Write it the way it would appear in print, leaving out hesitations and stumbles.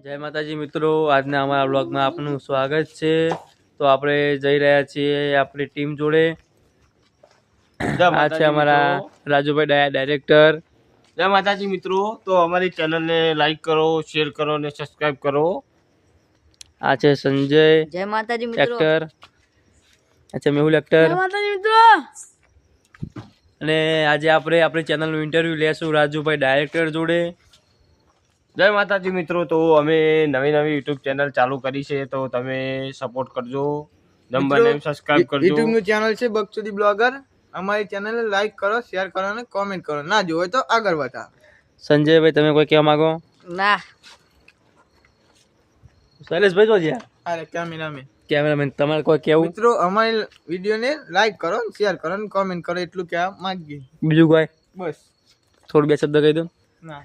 જય માતાજી મિત્રો, આજના અમારા બ્લોગમાં આપનું સ્વાગત છે। તો આપણે જઈ રહ્યા છીએ આપણી ટીમ જોડે। આ છે અમારા રાજુભાઈ ડાયરેક્ટર। જય માતાજી મિત્રો, તો અમારી ચેનલને લાઈક કરો, શેર કરો અને સબસ્ક્રાઇબ કરો। આ છે સંજય, જય માતાજી મિત્રો એક્ટર। આ છે મેહુલ એક્ટર। જય માતાજી મિત્રો। અને આજે આપણે આપણી ચેનલનું ઇન્ટરવ્યુ લેશું રાજુભાઈ ડાયરેક્ટર જોડે। જય માતાજી મિત્રો, તો અમે નવી યુટ્યુબ ચેનલ ચાલુ કરી છે, તો તમે સપોર્ટ કરજો, નંબરને સબસ્ક્રાઇબ કરજો। યુટ્યુબ નું ચેનલ છે બકચોદી બ્લોગર। અમારી ચેનલને લાઈક કરો, શેર કરો અને કોમેન્ટ કરો। ના જોવે તો આગળ વધા। સંજયભાઈ, તમે કોઈ કહેવા માંગો? ના શૈલેષભાઈ તો જ્યાં અરે કેમેરામેન, તમારે કોઈ કેવું? મિત્રો અમારી વિડીયોને લાઈક કરો, શેર કરો અને કોમેન્ટ કરો, એટલું કહેવા માંગીએ। બીજું કોઈ બસ થોડું બે શબ્દ કહી દો। ના